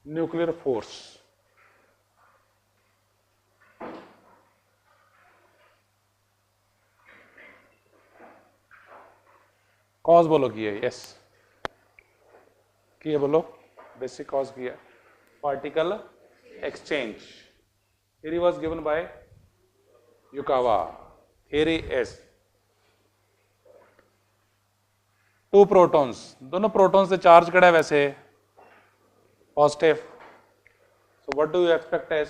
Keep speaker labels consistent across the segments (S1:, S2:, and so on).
S1: Nuclear force, cause बोलो की है, यस की है बोलो, बेसिक कॉज की है particle exchange. Theory was given by Yukawa. Theory is two protons, दोनों प्रोटॉन्स से चार्ज कड़ा है वैसे positive, so what do you expect as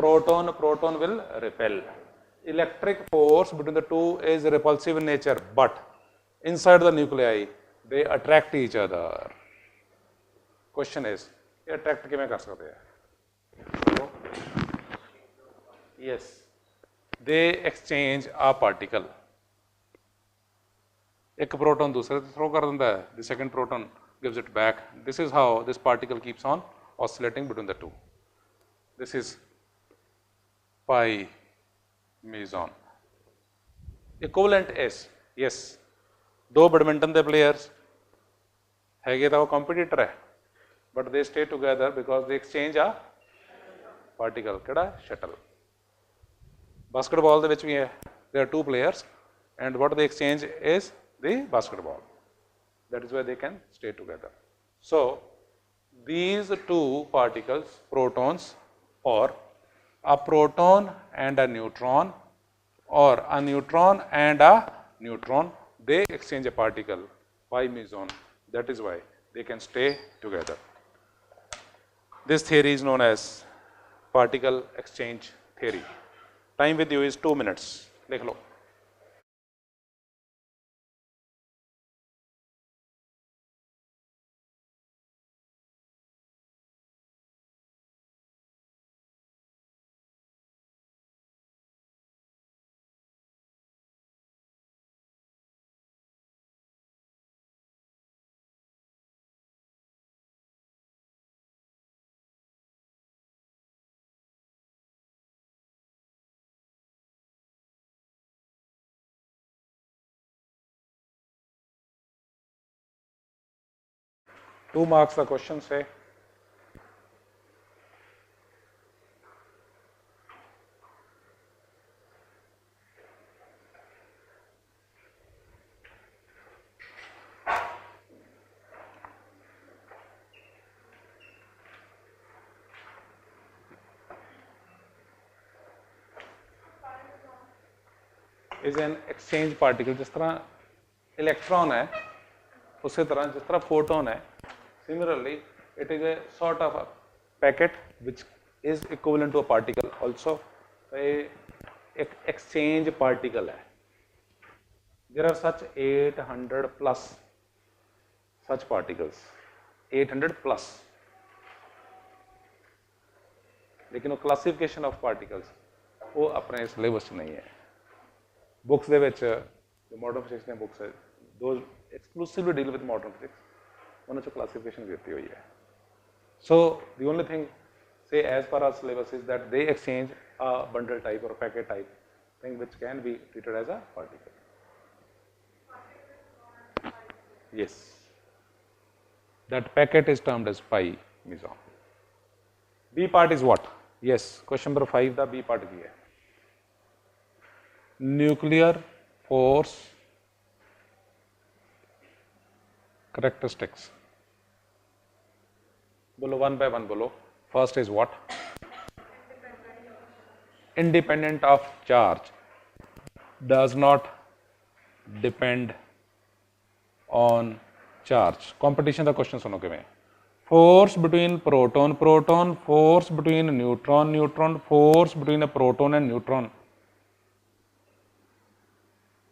S1: proton, proton will repel. Electric force between the two is repulsive in nature, but inside the nuclei they attract each other. Question is, ये attract किमें कर सकते हैं? Yes, they exchange a particle. एक proton दूसरे से throw कर देता है, the second proton gives it back. This is how this particle keeps on oscillating between the two. This is pi meson. Equivalent is, yes, दो badminton के players है तो वो कंपीटीटर है, but they stay together because they exchange a particle केड़ा shuttle. Basketball भी है, they are two players and what they exchange is the basketball, that is why they can stay together. So these two particles, protons, or a proton and a neutron, or a neutron and a neutron, they exchange a particle pi meson. That is why they can stay together. This theory is known as particle exchange theory. Time with you is 2 minutes. लिख लो। Two marks का question से is an exchange particle. जिस तरह electron है उसी तरह जिस तरह फोटोन है, similarly it is a sort of a packet which is equivalent to a particle also. एक एक्सचेंज पार्टिकल है। There are such 800 plus such particles, 800 plus, लेकिन वो क्लासिफिकेशन ऑफ पार्टिकल्स वो अपने सिलेबस च नहीं है। बुक्स दे विच जो मॉडर्न फिजिक्स ने बुक्स है दो exclusively deal with modern physics, उन्होंने जो क्लासिफिकेशन दी हुई है। So the only thing say as per our syllabus is that they exchange a bundle type or packet type thing which can be treated as a particle. Yes, that packet is termed as pi meson. B part is what? Yes, question number 5 the B part की है, nuclear force characteristics. बोलो one by one बोलो। First is what? Independent of charge, does not depend on charge. Competition का question सुनो किवें, force between proton proton, force between neutron neutron, force between a proton and neutron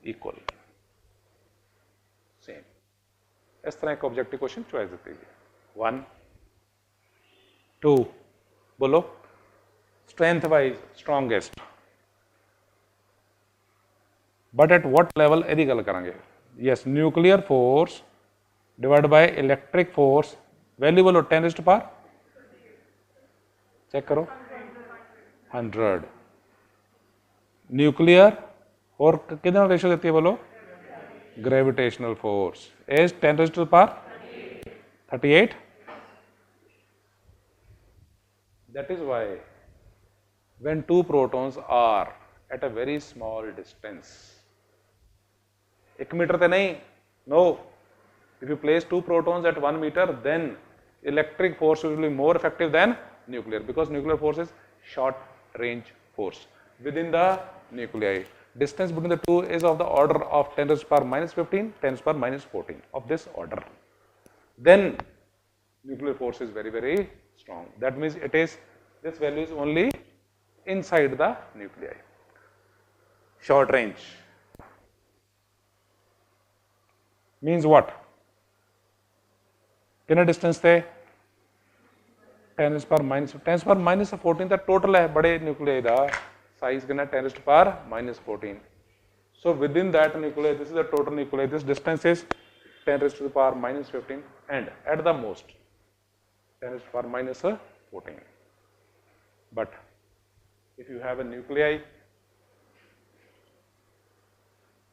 S1: equal, same। इस तरह एक objective question choice देती है। 1 2 बोलो, strength wise strongest, but at what level यदि गल करेंगे। Yes, nuclear force divide by electric force, value बोलो 10⁻⁴, चेक करो 100। न्यूक्लियर और कितना रेशो देती है बोलो, gravitational force is 10⁻38। That is why when two protons are at a very small distance, 1 meter te nahi, no, if you place two protons at 1 meter, then electric force will be more effective than nuclear, because nuclear force is short range force within the nuclei. Distance between the two is of the order of 10 raised to the power minus 15, 10 raised to the power minus 14, of this order. Then nuclear force is very, very strong. That means it is, this value is only inside the nuclei. Short range means what? कितना distance थे? 10 raised to the power minus 10 raised to the power minus 14 का total है बड़े nuclei का size कितना 10 raised to the power minus 14. So within that nuclei, this is the total nuclei. This distance is 10 raised to the power minus 15, and at the most 10 raised to the power minus 14. But if you have a nuclei,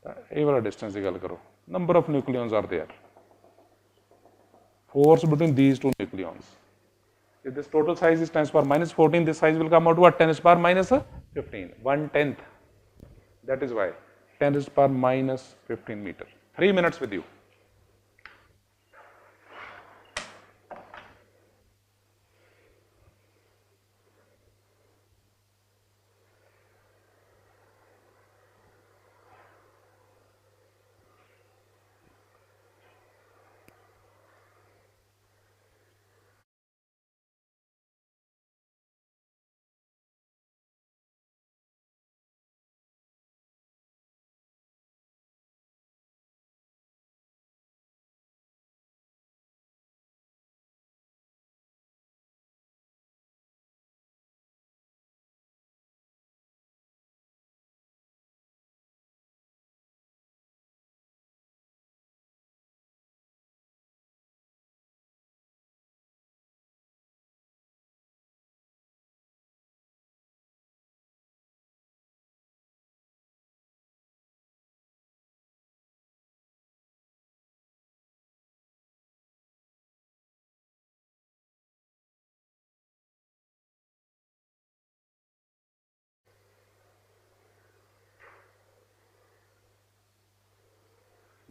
S1: ये वाला distance की गल करो. Number of nucleons are there. Force between these two nucleons. If this total size is 10 raised to the power minus 14, this size will come out to what? 10 raised to the power minus 15. 1/10. That is why 10 raised to the power minus 15 meter. 3 minutes with you.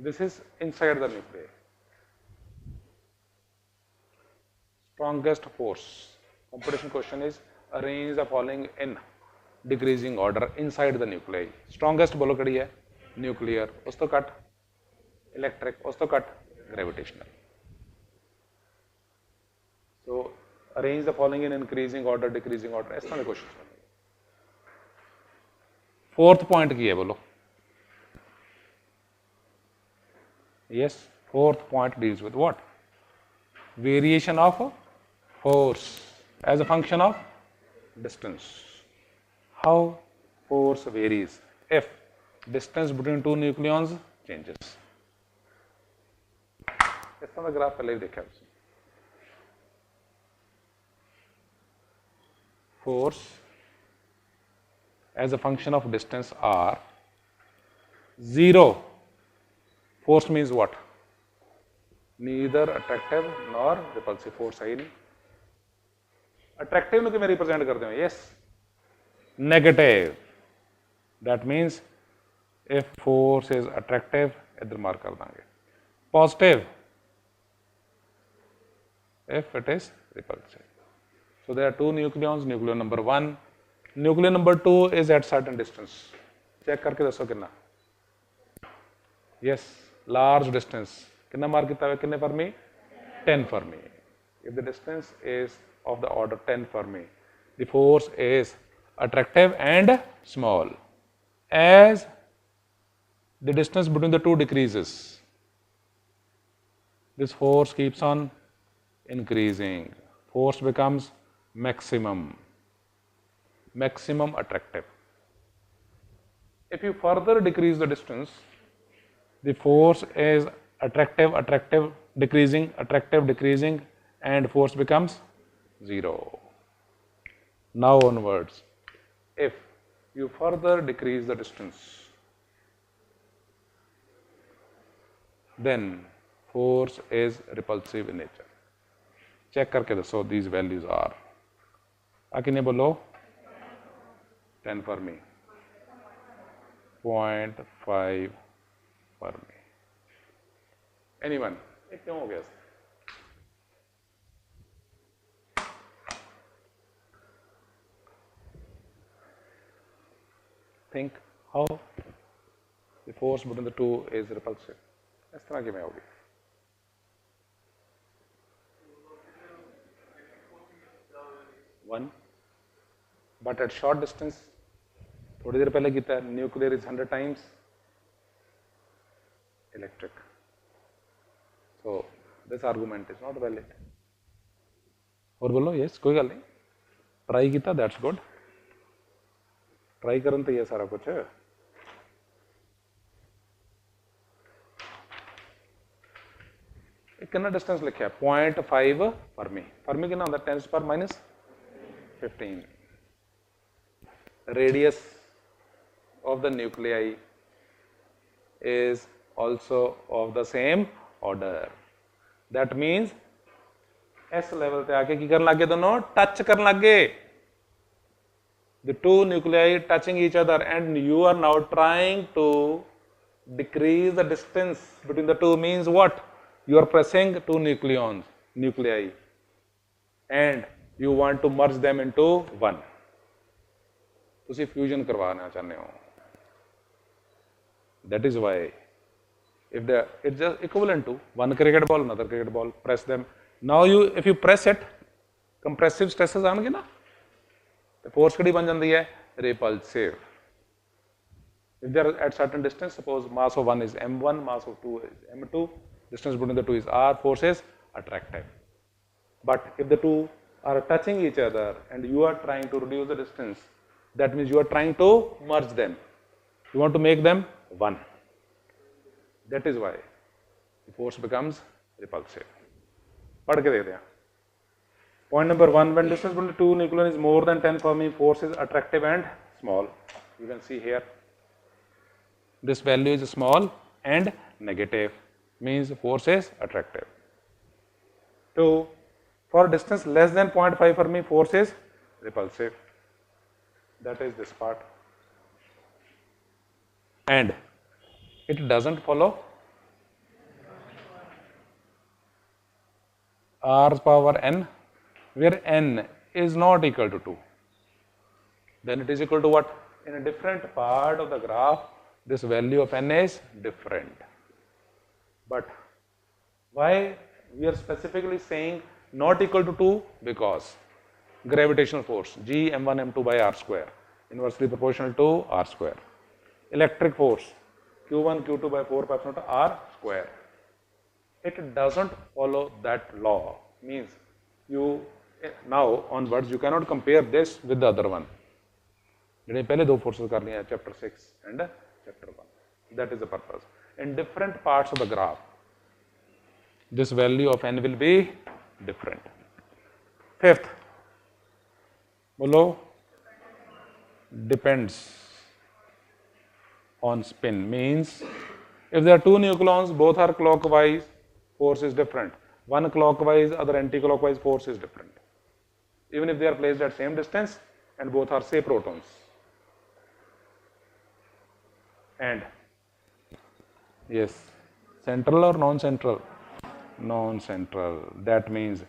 S1: This is inside the nuclei. Strongest force. Competition question is arrange the following in decreasing order inside the nuclei. Strongest बोलो कड़ी है nuclear, उस तो cut electric, उस तो cut gravitational. So arrange the following in increasing order, decreasing order. इस तरह के क्वेश्चन. फोर्थ पॉइंट की है बोलो. Yes, fourth point deals with what? Variation of force as a function of distance. How force varies if distance between two nucleons changes. इस तरह का graph पहले ही देखा है. Force as a function of distance are 0. Force means what? Neither attractive nor repulsive. Force है ही नहीं. Attractive में किमें represent करते हैं? Yes. Negative. That means if force is attractive, इधर मार्क कर देंगे. Positive if it is repulsive. So there are two nucleons. Nucleon number 1. Nucleon number 2 is at certain distance. Check करके दसो कितना. Yes. Large distance. कितना mark किया है? कितने Fermi? 10 Fermi. If the distance is of the order 10 Fermi, the force is attractive and small. As the distance between the two decreases, this force keeps on increasing. Force becomes maximum. Maximum attractive. If you further decrease the distance, the force is attractive, decreasing, and force becomes 0. Now onwards, if you further decrease the distance, then force is repulsive in nature. Check करके दसो these values are आ किन्ने बोलो 10 Fermi, 0.5 Fermi. Anyone? ये क्यों हो गया? Think how the force between the two is repulsive. इस तरह की में होगी. One, but at short distance, थोड़ी देर पहले कितना nuclear is 100 times electric. So this argument is not valid. और बोलो yes, कोई गल नहीं. Try किया, that's good. Try करन तो ये सारा कुछ है. कितना डिस्टेंस लिखा है 0.5 Fermi. Fermi कितना होता है 10⁻⁻15. Radius of the nuclei is also of the same order. That means इस लेवल पे आके की करने लगे दोनों टच करने लगे. The two nuclei touching each other and you are now trying to decrease the distance between the two means what? You are pressing two nuclei and you want to merge them into one. तुसी fusion करवाना चाहते हो. That is why if it's just equivalent to one cricket ball, another cricket ball, press them. Now if you press it, compressive stresses आएंगे ना, तो force कड़ी बन जाती है repulsive. If they are at certain distance, suppose mass of one is m1, mass of two is m2, distance between the two is r, force is attractive. But if the two are touching each other and you are trying to reduce the distance, that means you are trying to merge them. You want to make them one. That is why the force becomes repulsive. पढ़ के देखते हैं. Point number 1, when distance between two nuclei is more than 10 Fermi, force is attractive and small. You can see here. This value is small and negative, means force is attractive. 2, for distance less than 0.5 Fermi, force is repulsive. That is this part. And it doesn't follow r's power n, where n is not equal to 2. Then it is equal to what? In a different part of the graph, this value of n is different. But why we are specifically saying not equal to 2? Because gravitational force G m1 m2 by r square inversely proportional to r square. Electric force q1 q2 by 4 pi epsilon r square. It doesn't follow that law. Means you now onwards you cannot compare this with the other one. जिन्हें पहले दो forces कर लिया chapter 6 and chapter 1. That is the purpose. In different parts of the graph, this value of n will be different. Fifth, below depends on spin, means if there are two nucleons, both are clockwise, force is different. One clockwise, other anti-clockwise, force is different. Even if they are placed at same distance and both are say protons. And yes, central or non-central? Non-central. That means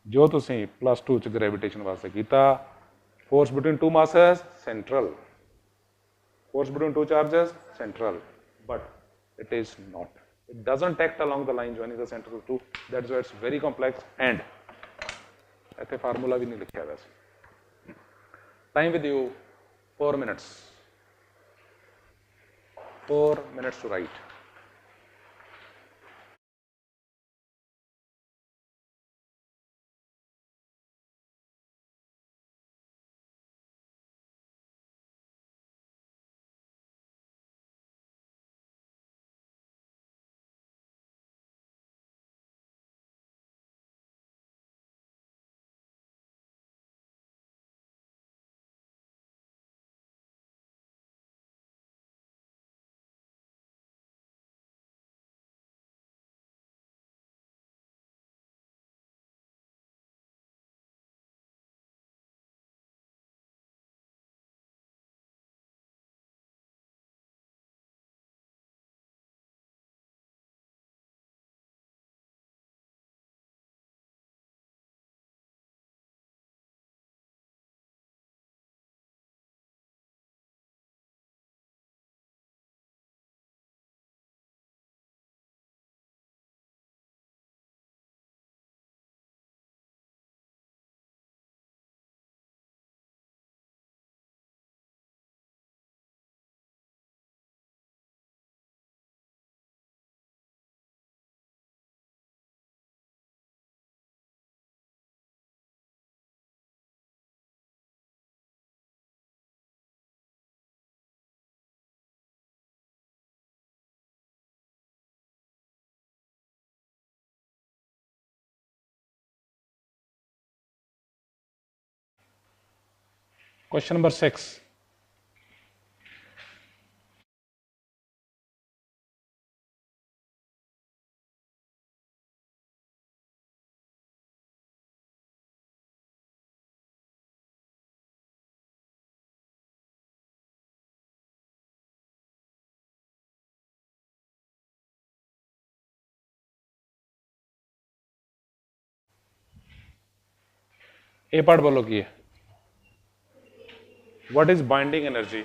S1: जो तुसी +2 च gravitation वास्ते कीता, force between two masses central, force between two charges central, but it is not. It doesn't act along the line joining the center of two. That's why it's very complex. And ऐसे formula भी नहीं लिखा है वैसे. Time with you 4 minutes. 4 minutes to write. Question number 6. A part बोलो कि what is binding energy?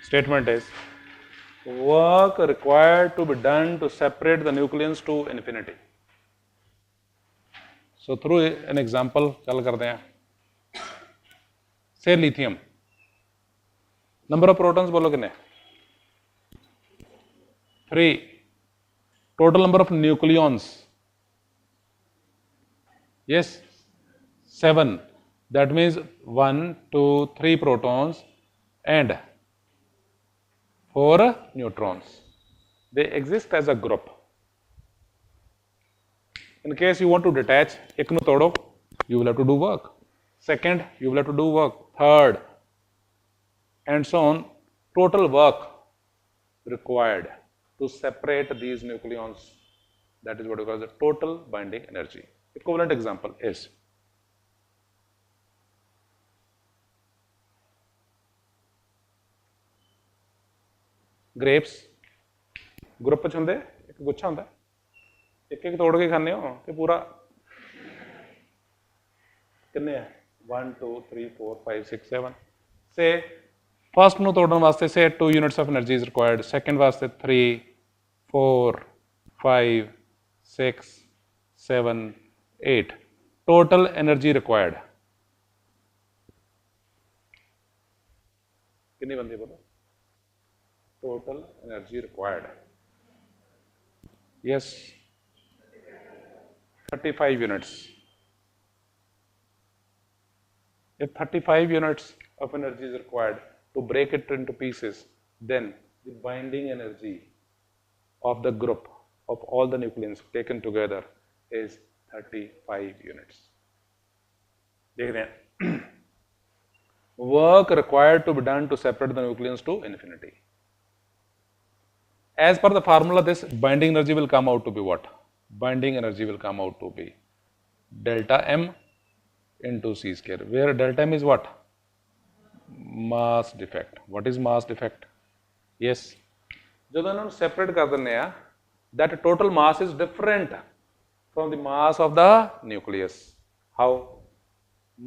S1: Statement is work required to be done to separate the nucleons to infinity. So through an example चल करते हैं. Say lithium. Number of protons बोलो कितने? 3. Total number of nucleons. Yes, 7. That means 1, 2, 3 protons and 4 neutrons. They exist as a group. In case you want to detach, ek nu todo, you will have to do work. Second, you will have to do work. Third, and so on. Total work required to separate these nucleons. That is what we call the total binding energy. Equivalent example is grapes. Group च होंगे, एक गुच्छा होंगे, एक एक तोड़ के खाने हो कि पूरा कितने है 1 2 3 4 5 6 7 से फर्स्ट ਨੂੰ ਤੋੜਨ ਵਾਸਤੇ से 2 units of energy is required, second ਵਾਸਤੇ 3 4 5 6 7 8 total energy required कितनी बनती है बोलो? Total energy required, yes, 35 units. If 35 units of energy is required to break it into pieces, then the binding energy of the group of all the nucleons taken together is 35 units. देख रहे हैं? Work required to be done to separate the nucleons to infinity. As per the formula, this binding energy will come out to be what? Binding energy will come out to be delta M into C square, where delta M is what? Mass defect. What is mass defect? Yes. ਜਦੋਂ ਇਹਨਾਂ ਨੂੰ separate ਕਰ ਦਿੰਦੇ ਆ, that total mass is different from the mass of the nucleus. How?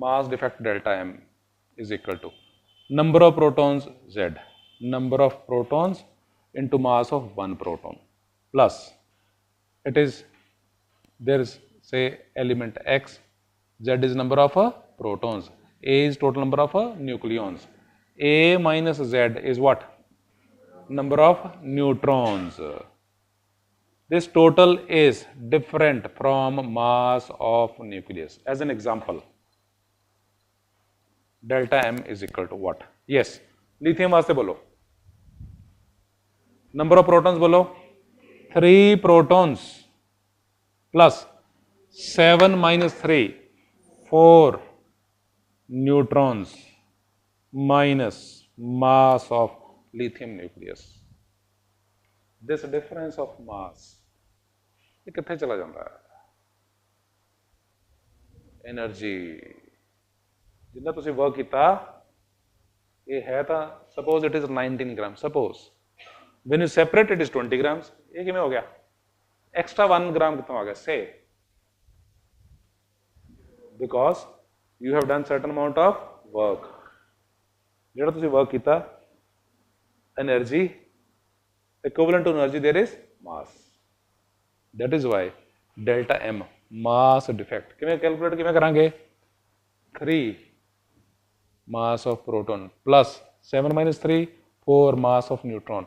S1: Mass defect delta M is equal to number of protons Z, number of protons into mass of one proton, plus it is, there is say element X, Z is number of protons, A is total number of nucleons, A minus Z is what? Number of neutrons. This total is different from mass of nucleus. As an example, delta M is equal to what? Yes, lithium वास्ते बोलो, number of protons बोलो 3 protons plus 7 minus 3 4 neutrons minus mass of lithium nucleus. This difference of mass ये कितने चला जाता है? Energy जितना तुसी वर्क किया ये है था, suppose it is 19 grams, suppose when you separate it is 20 grams. ये किमें हो गया? Extra 1 gram कितना हो गया? Say because you have done certain amount of work. जेड़ा तुसी वर्क किया, energy equivalent to energy, there is mass. That is why delta M mass defect किमें कैलकुलेट किमें करांगे? 3 mass of proton plus 7 minus 3 4 mass of neutron,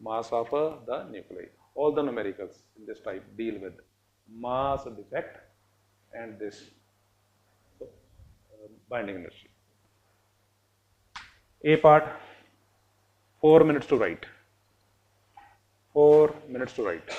S1: mass of the nuclei. All the numericals in this type deal with mass defect and this binding energy. A part 4 minutes to write. 4 minutes to write.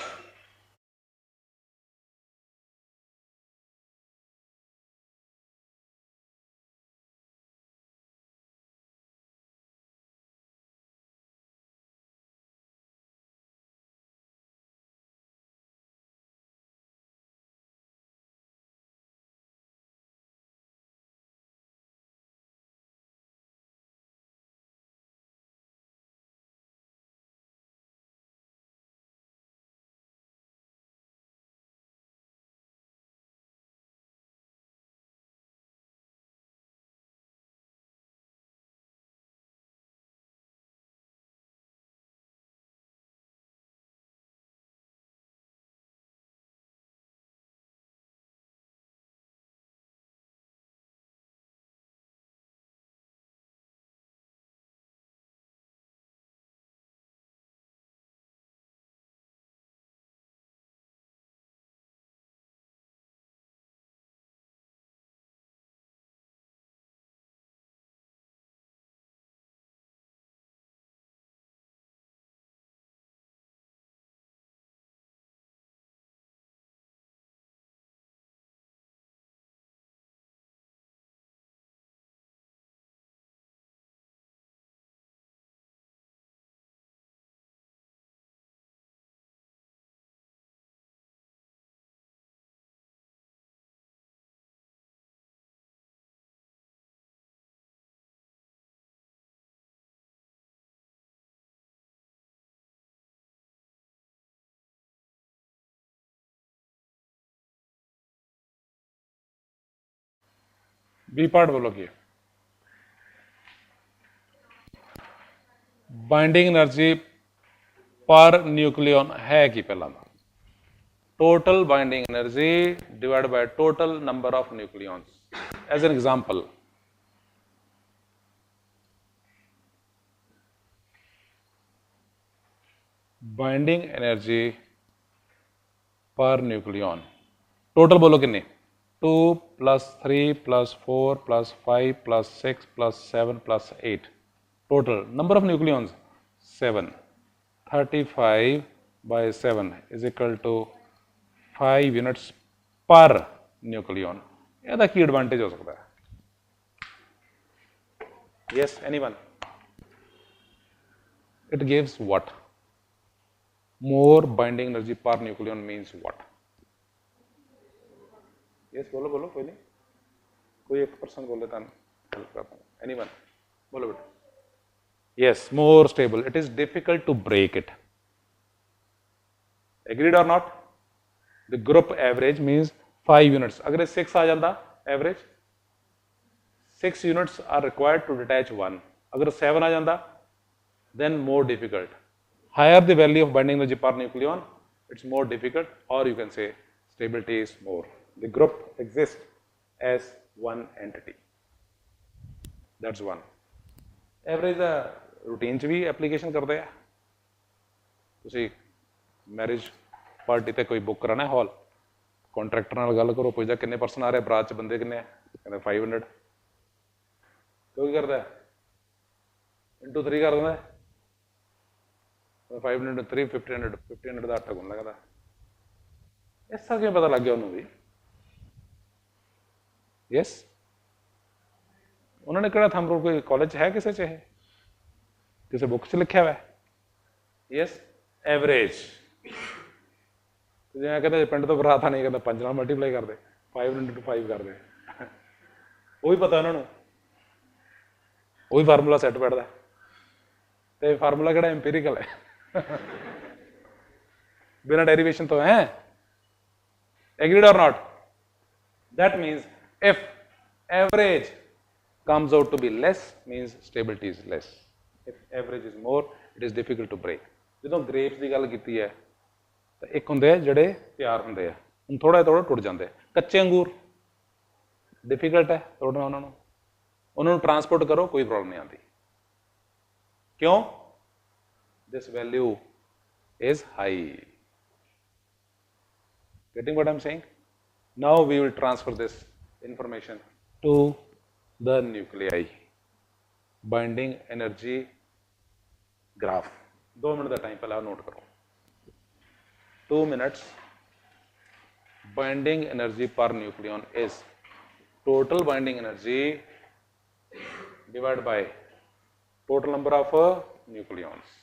S1: B part बोलो की binding energy per nucleon है कि पहला total binding energy divide by total number of nucleons as an example binding energy per nucleon total बोलो किन्ने 2 + 3 + 4 + 5 + 6 + 7 + 8 total number of nucleons 7 35 by 7 is equal to 5 units per nucleon ਇਹਦਾ ਕੀ advantage ਹੋ ਸਕਦਾ ਹੈ yes anyone it gives what more binding energy per nucleon means what yes बोलो बोलो कोई नहीं कोई एक पर्सन बोले तो हेल्प करता हूँ एनीवन बोलो बेटा yes more stable it is difficult to break it agreed or not the group average means 5 units अगर 6 आ जाता average 6 units are required to detach one अगर 7 आ जाता then more difficult higher the value of binding energy per nucleon it's more difficult or you can say stability is more the group exists as one entity that's one average routine च भी application करते हैं ਤੁਸੀਂ marriage party ਤੇ ਕੋਈ book ਕਰਾਣਾ ਹਾਲ contractor ਨਾਲ ਗੱਲ ਕਰੋ ਪੁੱਛਦਾ ਕਿੰਨੇ ਪਰਸਨ ਆ ਰਹੇ ਬਰਾਤ ਚ ਬੰਦੇ ਕਿੰਨੇ ਆ ਕਹਿੰਦਾ 500 ਕੋਈ ਕਰਦਾ into 3 ਕਰ ਦਿੰਦਾ 500 3 1500 1500 ਦਾ 8 ਗੁਣ ਲੱਗਦਾ ਇਸ ਤਰ੍ਹਾਂ ਕਿਵੇਂ ਪਤਾ ਲੱਗ ਗਿਆ ਉਹਨੂੰ ਵੀ ਯੈਸ ਉਹਨਾਂ ਨੇ ਕਿਹੜਾ ਥੰਬ ਰੂਲ ਕੋਈ ਕਾਲਜ ਹੈ ਕਿਸੇ ਚ ਇਹ ਕਿਸੇ ਬੁੱਕ ਚ ਲਿਖਿਆ ਹੋਇਆ ਯੈਸ ਐਵਰੇਜ ਜਿਵੇਂ ਕਹਿੰਦੇ ਪਿੰਡ ਤੋਂ ਬਰਾਤ ਆ ਨਹੀਂ ਕਹਿੰਦਾ 5 ਨਾਲ ਮਲਟੀਪਲਾਈ ਕਰਦੇ 5 into 5 ਕਰਦੇ ਉਹ ਵੀ ਪਤਾ ਉਹਨਾਂ ਨੂੰ ਉਹੀ ਫਾਰਮੂਲਾ ਸੈੱਟ ਬੈਠਦਾ ਤੇ ਫਾਰਮੂਲਾ ਕਿਹੜਾ ਐਮਪੀਰੀਕਲ ਹੈ ਬਿਨਾਂ ਡੈਰੀਵੇਸ਼ਨ ਤੋਂ ਹੈ agreed or not that means if average comes out to be less means stability is less if average is more it is difficult to break ਜਦੋਂ ਗ੍ਰੇਪਸ ਦੀ ਗੱਲ ਕੀਤੀ ਹੈ ਤਾਂ ਇੱਕ ਹੁੰਦੇ ਆ ਜਿਹੜੇ ਤਿਆਰ ਹੁੰਦੇ ਆ ਹੁਣ ਥੋੜਾ ਥੋੜਾ ਟੁੱਟ ਜਾਂਦੇ ਕੱਚੇ ਅੰਗੂਰ ਡਿਫਿਕਲਟ ਹੈ ਤੋੜਨਾ ਉਹਨਾਂ ਨੂੰ ਟਰਾਂਸਪੋਰਟ ਕਰੋ ਕੋਈ ਪ੍ਰੋਬਲਮ ਨਹੀਂ ਆਉਂਦੀ ਕਿਉਂ this value is high getting what I'm saying now we will transfer this information to the nuclei binding energy graph 2 minute का टाइम पहले नोट करो 2 minutes binding energy per nucleon is total binding energy divided by total number of nucleons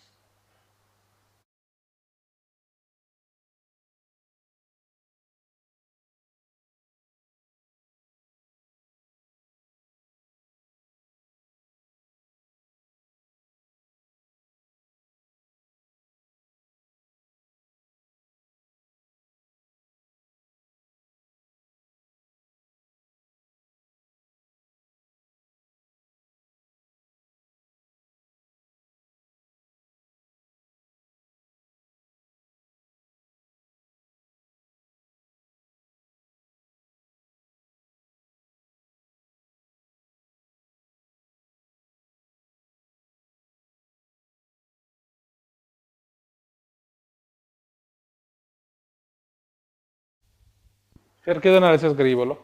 S1: फिर किहदा analysis करिए बोलो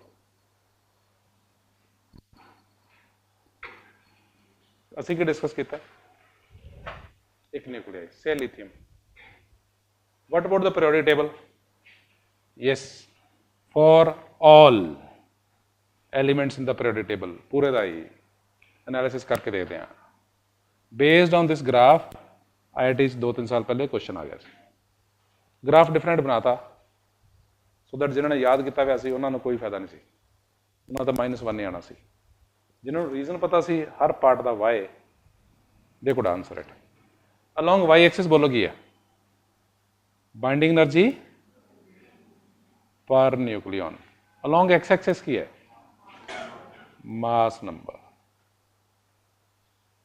S1: असी की discuss किया एक न्यूक्लियाई से lithium what about the periodic table yes for all elements in the periodic table पूरे का ही एनालिसिस करके देखते हैं based on this graph IIT 2-3 साल पहले क्वेश्चन आ गया ग्राफ डिफरेंट बनाता सो दैट जिन्होंने याद किया हुआ सी उन्होंने कोई फायदा नहीं सी उन्होंने तो -1 ही आना सी जिन्होंने रीजन पता सी हर पार्ट का why they could answer it along Y axis बोलो की है binding energy per nucleon along X axis की है mass number.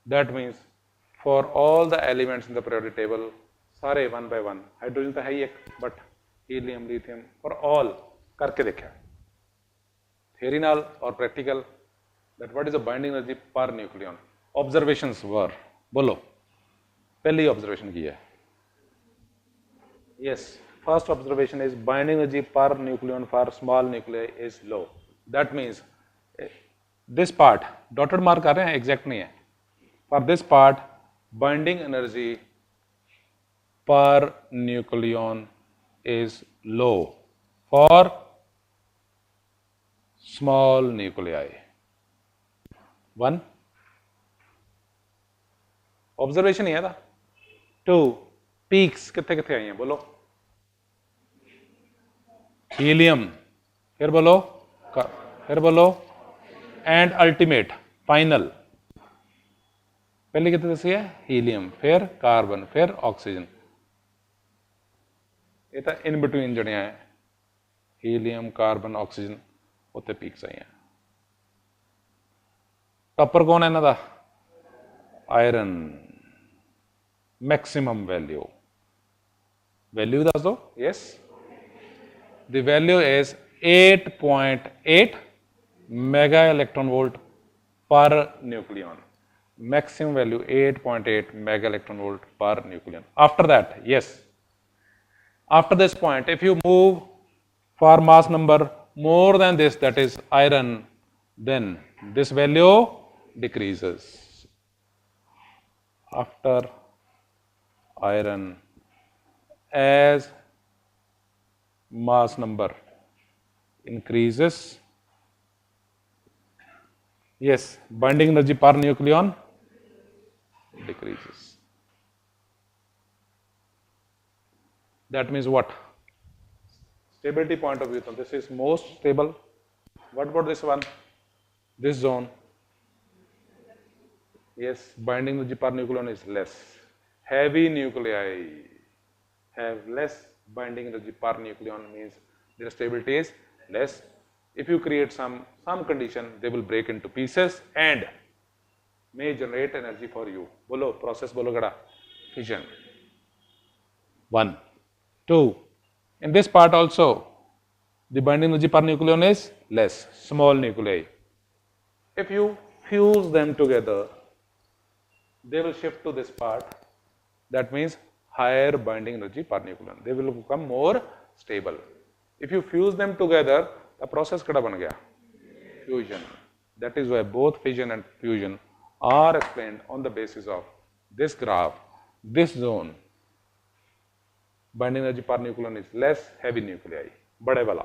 S1: That means for all the elements in the periodic table, सारे one by one, हाइड्रोजन तो है ही एक, but helium, lithium, for all करके देखा theory नाल और practical, that what is the binding energy per nucleon. Observations were, बोलो पहली observation की है. Yes, first observation is binding energy per nucleon for small nuclei is low. That means this part dotted mark कर रहे हैं, exact नहीं है. For this part, binding energy per nucleon is low for small nuclei. One. Observation ही है था. Two. Peaks कितने कितने आई हैं बोलो. Helium. फिर बोलो. And ultimate, final. पहले कितने दसी है हीलियम, फिर कार्बन, फिर ऑक्सीजन. ये तो इन बिटवीन जड़े हैं हीलियम, कार्बन, ऑक्सीजन, उत्ते पीक्स आई हैं. टॉपर कौन है इन्हां दा? आयरन. मैक्सिमम वैल्यू दस दो. Yes, the value is 8.8 mega electron volt per nucleon. Maximum value 8.8 mega electron volt per nucleon. After that, yes, after this point, if you move for mass number more than this, that is iron, then this value decreases. After iron, as mass number increases, yes, binding energy per nucleon decreases. That means what? Stability point of view, so this is most stable. What about this one? This zone? Yes, binding energy per nucleon is less. Heavy nuclei have less binding energy per nucleon, means their stability is less. If you create some condition, they will break into pieces and may generate energy for you. Bolo, process bolo gada. Fission. 1. 2. In this part also, the binding energy per nucleon is less, small nuclei. If you fuse them together, they will shift to this part. That means higher binding energy per nucleon. They will become more stable. If you fuse them together, the process kada ban gaya? Fusion. That is why both fission and fusion are explained on the basis of this graph, this zone. Binding energy per nucleon is less, heavy nuclei. बड़े वाला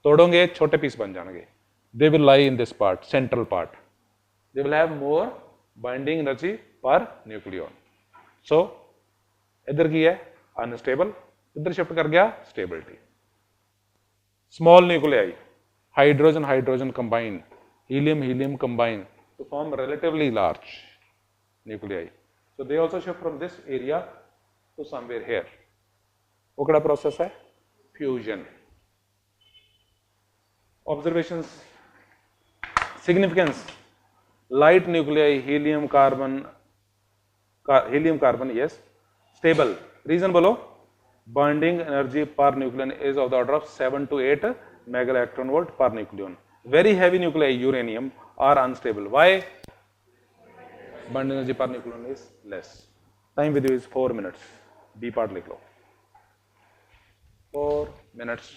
S1: तोड़ोगे छोटे piece बन जाएंगे. They will lie in this part, central part. They will have more binding energy per nucleon. So इधर की है unstable, इधर shift कर गया stability. Small nuclei, hydrogen combine, helium combine to form relatively large nuclei. So they also shift from this area to somewhere here. What process है? Fusion. Observations. Significance. Light nuclei, helium carbon, yes, stable. Reason bolo? Binding energy per nucleon is of the order of 7 to 8 mega electron volt per nucleon. Very heavy nuclei, uranium, are unstable. Why? Binding energy per nucleon is less. Time with you is 4 minutes. B part लिख लो. 4 minutes.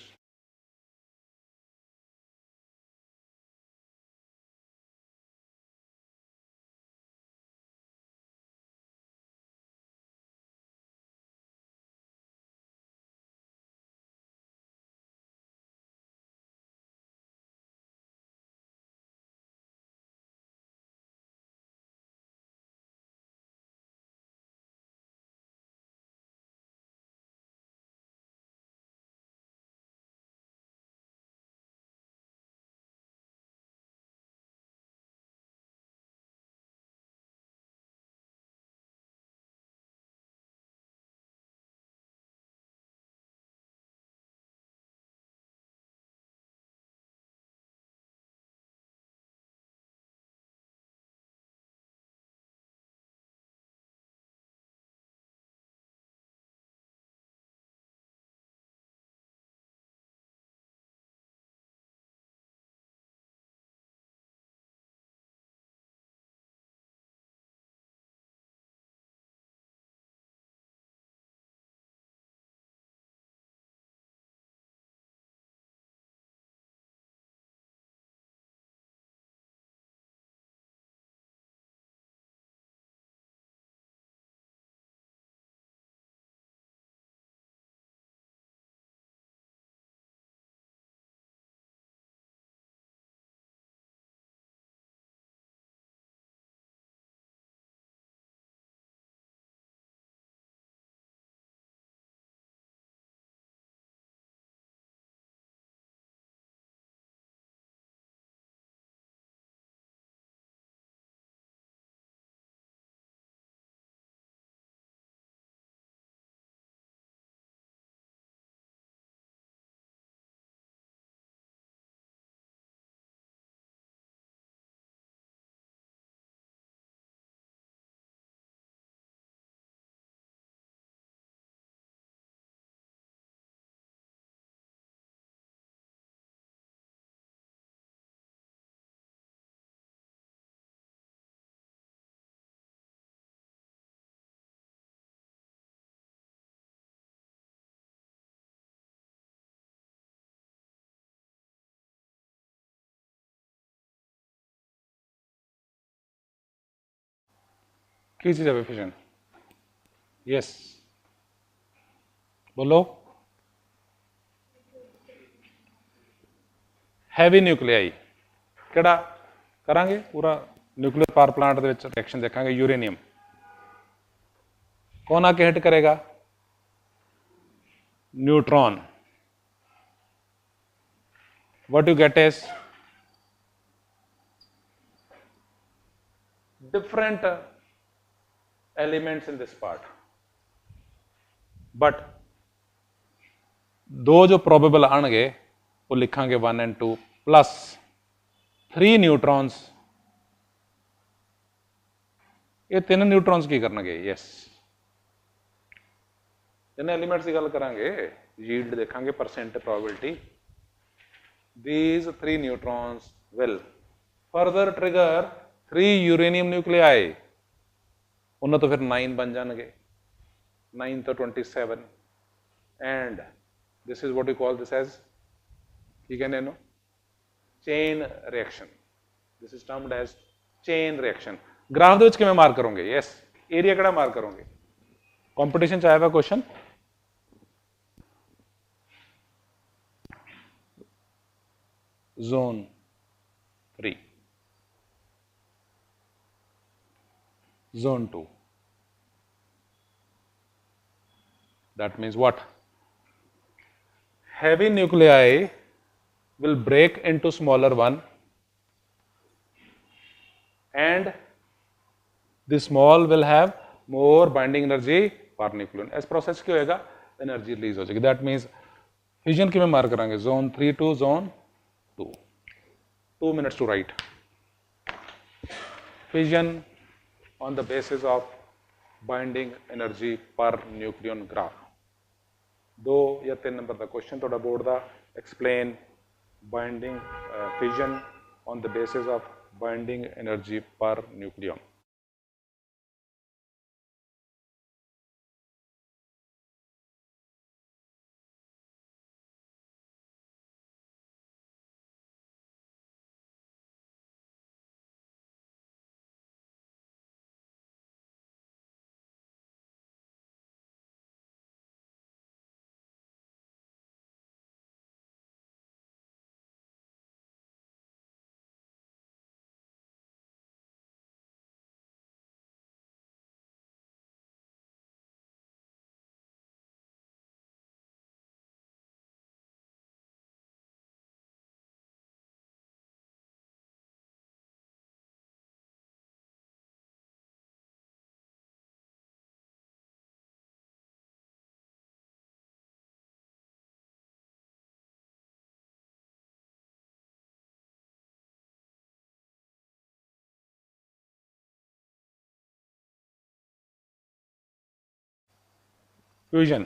S1: की चीज़ है fission? Yes, बोलो। Heavy nuclei ਕਿਹੜਾ ਕਰਾਂਗੇ पूरा nuclear power plant ਦੇ ਵਿੱਚ reaction ਦੇਖਾਂਗੇ। यूरेनियम कौन आके हिट करेगा? Neutron. what you get is different elements in this part, but दो जो प्रोबेबल आएंगे वो लिखांगे 1 and 2 प्लस 3 न्यूट्रॉन्स। ये तीन न्यूट्रॉन्स की करनगे? यस, तीन एलिमेंट्स की गल करांगे, यील्ड देखांगे, percent probability. these 3 neutrons will further trigger 3 uranium nuclei. उन्होंने तो फिर 9 बन जाएंगे, 9 तो 27 and this is what we call this as, ਕੀ ਕਹਿੰਦੇ ਇਹਨੂੰ, chain reaction. this is termed as chain reaction। Graph ਦੇ ਵਿੱਚ ਕਿਵੇਂ ਮਾਰਕ ਕਰੋਗੇ? ਯੈਸ, ਏਰੀਆ ਕਿਹੜਾ ਮਾਰਕ ਕਰੋਗੇ? ਕੰਪੀਟੀਸ਼ਨ ਚ ਆਇਆ ਵਾ question. zone 3, zone 2, that means what? Heavy nuclei will break into smaller one and the small will have more binding energy per nucleon। इस प्रोसेस क्या होएगा? एनर्जी रिलीज हो जाएगी। दैट मीन्स फ्यूजन किमें मार्क करांगे? Zone 3 to zone 2। 2 minutes to write। fission on the basis of binding energy per nucleon graph। 2 या 3 number का question थोड़ा बोर्ड का। Explain binding fission on the basis of binding energy per nucleon। Fusion,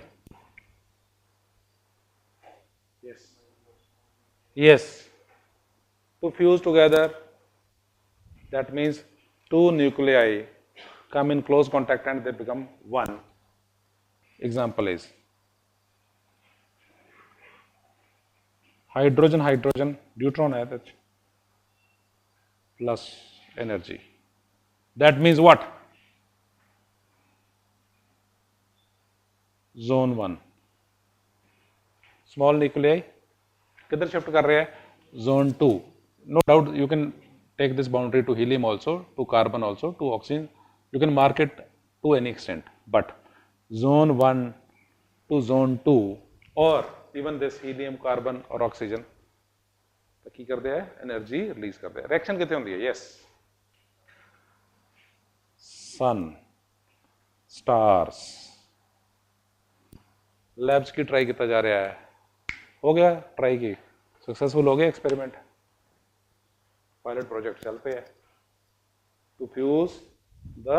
S1: yes, to fuse together, that means 2 nuclei come in close contact and they become one। example is hydrogen hydrogen deuteron है that plus energy। that means what? zone 1 small nuclei किधर shift कर रहे हैं? zone 2। no doubt you can take this boundary to helium also, to carbon also, to oxygen। you can mark it to any extent, but zone 1 to zone 2 or even this helium, carbon or oxygen तो की करते हैं? Energy release करते हैं। Reaction कितने होती है? Yes, सन, stars, labs की ट्राई किया जा रहा है। हो गया ट्राई की, सक्सेसफुल हो गया एक्सपेरिमेंट, पायलट प्रोजेक्ट चलते हैं to fuse the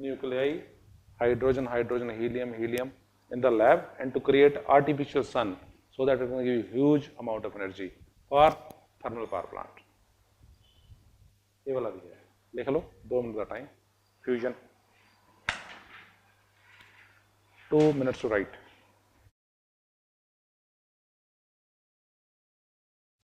S1: nuclei hydrogen hydrogen helium helium in the lab and to create artificial sun so that it can give you huge amount of energy for thermal power plant। ये वाला भी है, लिख लो, 2 minute का time. Fusion 2 minutes to write।